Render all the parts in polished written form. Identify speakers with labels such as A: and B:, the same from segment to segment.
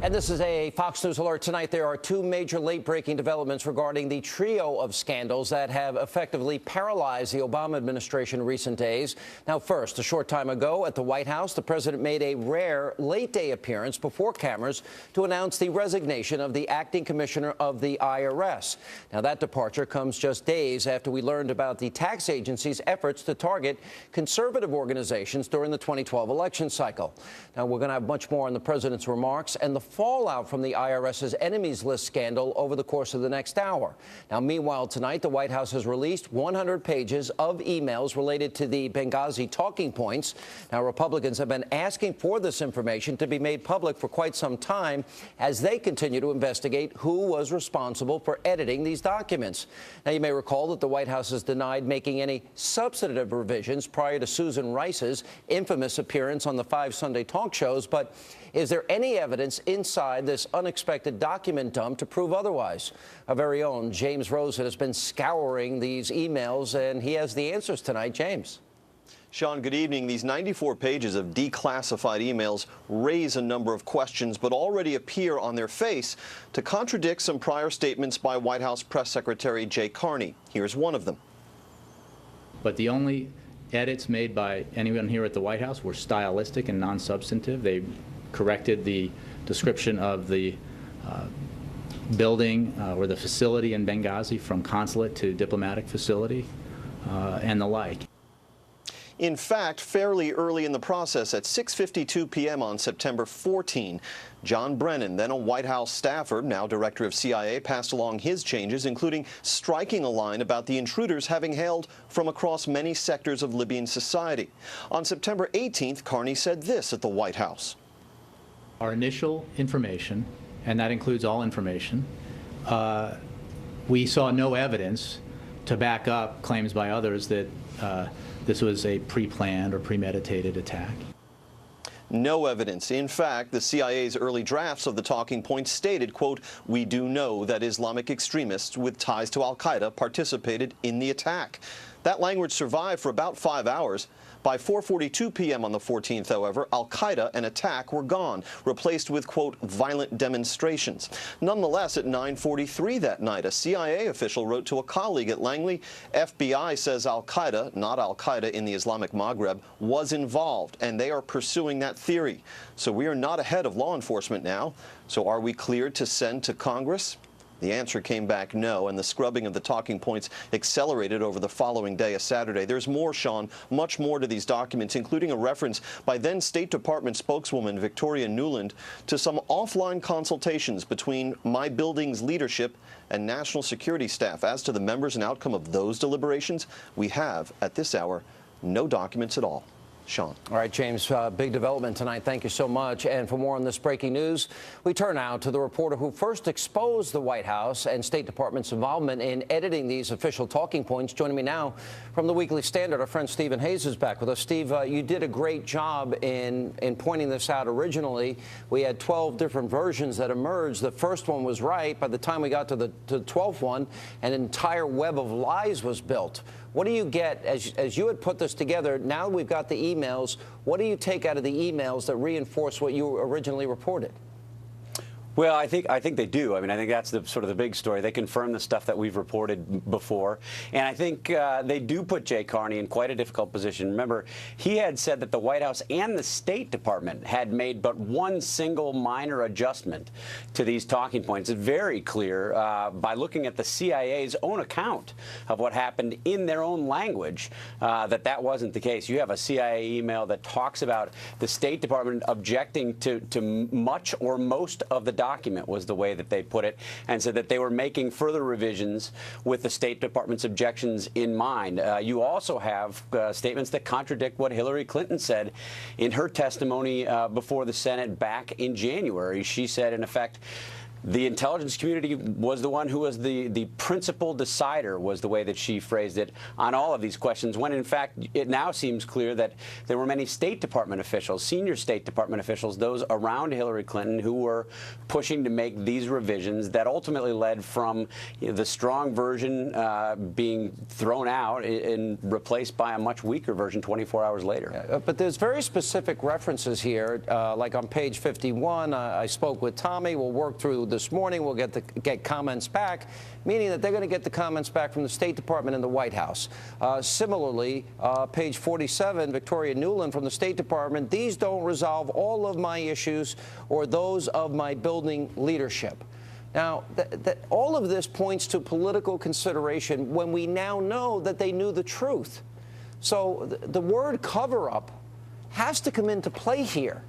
A: And this is a Fox News alert tonight. There are two major late-breaking developments regarding the trio of scandals that have effectively paralyzed the Obama administration in recent days. Now, first, a short time ago at the White House, the president made a rare late-day appearance before cameras to announce the resignation of the acting commissioner of the IRS. Now, that departure comes just days after we learned about the tax agency's efforts to target conservative organizations during the 2012 election cycle. Now, we're going to have much more on the president's remarks and the fallout from the IRS's enemies list scandal over the course of the next hour. Now, meanwhile, tonight, the White House has released 100 pages of emails related to the Benghazi talking points. Now, Republicans have been asking for this information to be made public for quite some time as they continue to investigate who was responsible for editing these documents. Now, you may recall that the White House has denied making any substantive revisions prior to Susan Rice's infamous appearance on the 5 Sunday talk shows, but is there any evidence inside this unexpected document dump to prove otherwise? Our very own James Rosen has been scouring these emails, and he has the answers tonight. James.
B: Sean, good evening. These 94 pages of declassified emails raise a number of questions, but already appear on their face to contradict some prior statements by White House Press Secretary Jay Carney. Here's one of them.
C: But the only edits made by anyone here at the White House were stylistic and non-substantive. They corrected the description of the building or the facility in Benghazi from consulate to diplomatic facility and the like.
B: In fact, fairly early in the process, at 6:52 p.m. on September 14, John Brennan, then a White House staffer, now director of CIA, passed along his changes, including striking a line about the intruders having hailed from across many sectors of Libyan society. On September 18th, Carney said this at the White House.
C: Our initial information, and that includes all information, we saw no evidence to back up claims by others that this was a pre-planned or premeditated attack.
B: No evidence. In fact, the CIA's early drafts of the talking points stated, quote, "We do know that Islamic extremists with ties to al-Qaeda participated in the attack." That language survived for about 5 hours. By 4:42 p.m. on the 14th, however, al-Qaeda and attack were gone, replaced with, quote, "violent demonstrations." Nonetheless, at 9:43 that night, a CIA official wrote to a colleague at Langley, "FBI says al-Qaeda, not al-Qaeda in the Islamic Maghreb, was involved, and they are pursuing that theory. So we are not ahead of law enforcement now. So are we cleared to send to Congress?" The answer came back no, and the scrubbing of the talking points accelerated over the following day, a Saturday. There's more, Sean, much more to these documents, including a reference by then State Department spokeswoman Victoria Nuland to some offline consultations between my building's leadership and national security staff. As to the members and outcome of those deliberations, we have, at this hour, no documents at all. Sean.
A: All right, James, big development tonight. Thank you so much. And for more on this breaking news, we turn now to the reporter who first exposed the White House and State Department's involvement in editing these official talking points. Joining me now from the Weekly Standard, our friend Stephen Hayes is back with us. Steve, you did a great job in pointing this out originally. We had 12 different versions that emerged. The first one was right. By the time we got to the 12th one, an entire web of lies was built. What do you get, as you had put this together, now we've got the emails, what do you take out of the emails that reinforce what you originally reported?
D: Well, I think they do. I mean, I think that's the sort of the big story. They confirm the stuff that we've reported before. And I think they do put Jay Carney in quite a difficult position. Remember, he had said that the White House and the State Department had made but one single minor adjustment to these talking points. It's very clear by looking at the CIA's own account of what happened in their own language that that wasn't the case. You have a CIA email that talks about the State Department objecting to much or most of the document, was the way that they put it, and said that they were making further revisions with the State Department's objections in mind. You also have statements that contradict what Hillary Clinton said in her testimony before the Senate back in January. She said, in effect, the intelligence community was the one who was the principal decider, was the way that she phrased it, on all of these questions, when in fact it now seems clear that there were many State Department officials, senior State Department officials, those around Hillary Clinton, who were pushing to make these revisions that ultimately led from the strong version being thrown out and replaced by a much weaker version 24 hours later.
A: Yeah, but there's very specific references here, like on page 51, I spoke with Tommy, we'll work through this morning, we'll get comments back, meaning that they're going to get the comments back from the State Department and the White House. Similarly, page 47, Victoria Nuland from the State Department, these don't resolve all of my issues or those of my building leadership. Now, all of this points to political consideration when we now know that they knew the truth. So the word cover-up has to come into play here.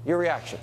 A: Your reaction?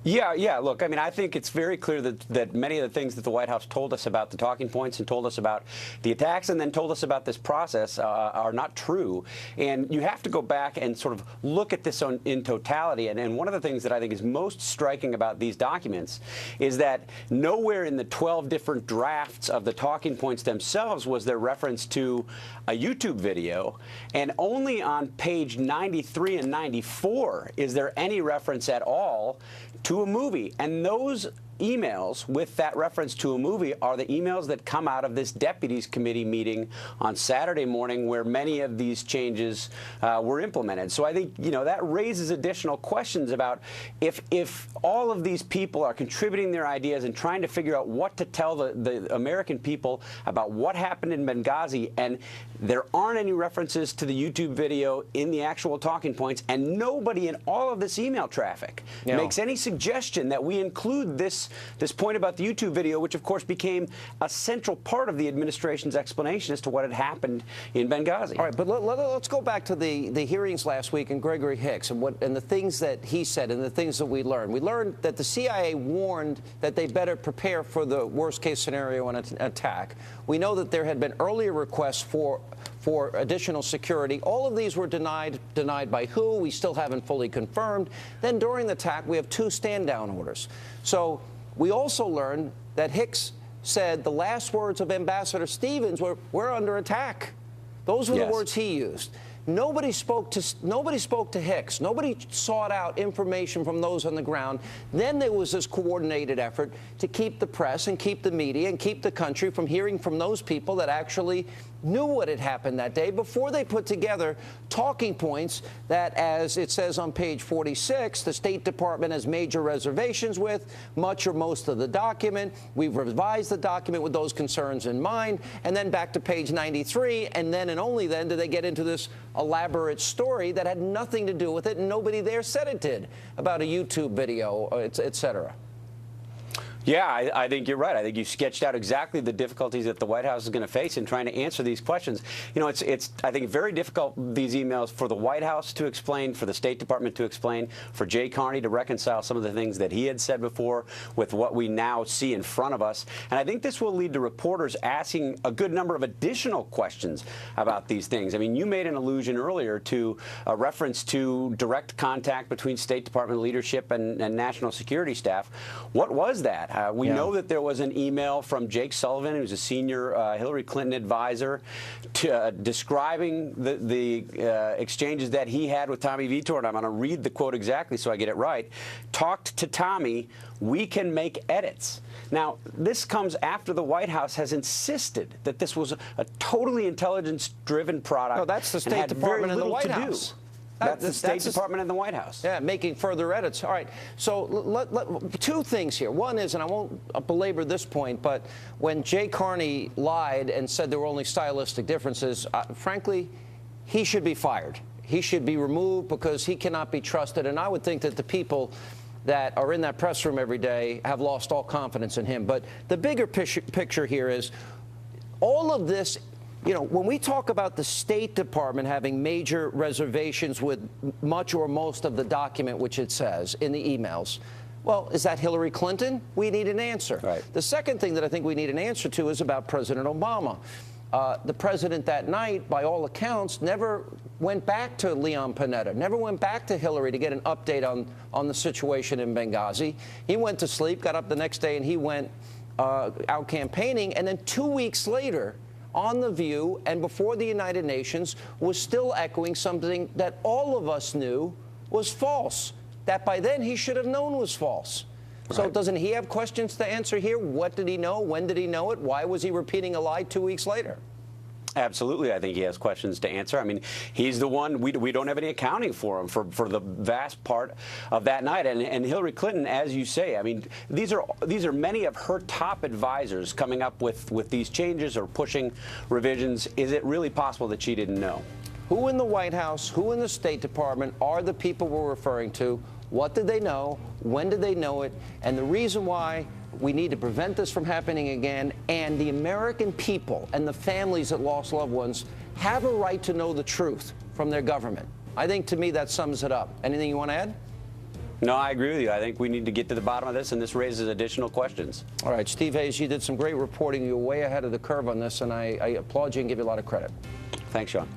D: Yeah. Look, I mean, I think it's very clear that many of the things that the White House told us about the talking points and told us about the attacks and then told us about this process are not true. And you have to go back and sort of look at this in totality. And one of the things that I think is most striking about these documents is that nowhere in the 12 different drafts of the talking points themselves was there reference to a YouTube video. And only on page 93 and 94 is there any reference at all to a movie. And those emails with that reference to a movie are the emails that come out of this Deputies Committee meeting on Saturday morning, where many of these changes were implemented. So I think, that raises additional questions about if all of these people are contributing their ideas and trying to figure out what to tell the American people about what happened in Benghazi, and there aren't any references to the YouTube video in the actual talking points, and nobody in all of this email traffic makes any suggestion that we include this point about the YouTube video, which of course became a central part of the administration's explanation as to what had happened in Benghazi.
A: All right, but let's go back to the hearings last week and Gregory Hicks and the things that he said and the things that we learned. We learned that the CIA warned that they better prepare for the worst-case scenario, an attack. We know that there had been earlier requests for additional security. All of these were denied. Denied by who? We still haven't fully confirmed. Then during the attack, we have 2 stand-down orders. So we also learned that Hicks said the last words of Ambassador Stevens were, "We're under attack." Those were the words he used. Nobody spoke to Hicks. Nobody sought out information from those on the ground. Then there was this coordinated effort to keep the press and keep the media and keep the country from hearing from those people that actually knew what had happened that day before they put together talking points that, as it says on page 46, the State Department has major reservations with, much or most of the document. We've revised the document with those concerns in mind. And then back to page 93, and then and only then do they get into this elaborate story that had nothing to do with it, and nobody there said it did, about a YouTube video, et cetera.
D: Yeah, I think you're right. I think you sketched out exactly the difficulties that the White House is going to face in trying to answer these questions. It's I think, very difficult, these emails, for the White House to explain, for the State Department to explain, for Jay Carney to reconcile some of the things that he had said before with what we now see in front of us. And I think this will lead to reporters asking a good number of additional questions about these things. I mean, you made an allusion earlier to a reference to direct contact between State Department leadership and national security staff. What was that? We know that there was an email from Jake Sullivan, who's a senior Hillary Clinton advisor, describing the exchanges that he had with Tommy Vitor. And I'm going to read the quote exactly so I get it right. "Talked to Tommy, we can make edits." Now, this comes after the White House has insisted that this was a totally intelligence-driven product.
A: No, that's the State Department and the White House.
D: That's the State Department and the White House.
A: Yeah, making further edits. All right. So 2 things here. One is, and I won't belabor this point, but when Jay Carney lied and said there were only stylistic differences, frankly, he should be fired. He should be removed because he cannot be trusted. And I would think that the people that are in that press room every day have lost all confidence in him. But the bigger picture here is all of this. When we talk about the State Department having major reservations with much or most of the document, which it says in the emails, well, is that Hillary Clinton? We need an answer.
D: Right.
A: The second thing that I think we need an answer to is about President Obama. The president that night, by all accounts, never went back to Leon Panetta, never went back to Hillary to get an update on the situation in Benghazi. He went to sleep, got up the next day, and he went out campaigning. And then 2 weeks later, on The View and before the United Nations, was still echoing something that all of us knew was false, that by then he should have known was false. So doesn't he have questions to answer here? What did he know? When did he know it? Why was he repeating a lie 2 weeks later?
D: Absolutely. I think he has questions to answer. I mean, he's the one, we don't have any accounting for him for the vast part of that night. And Hillary Clinton, as you say, I mean, these are many of her top advisors coming up with these changes or pushing revisions. Is it really possible that she didn't know?
A: Who in the White House, who in the State Department are the people we're referring to? What did they know? When did they know it? And the reason why we need to prevent this from happening again, and the American people and the families that lost loved ones have a right to know the truth from their government. I think, to me, that sums it up. Anything you want to add?
D: No, I agree with you. I think we need to get to the bottom of this, and this raises additional questions.
A: All right, Steve Hayes, you did some great reporting. You're way ahead of the curve on this, and I applaud you and give you a lot of credit.
D: Thanks, Sean.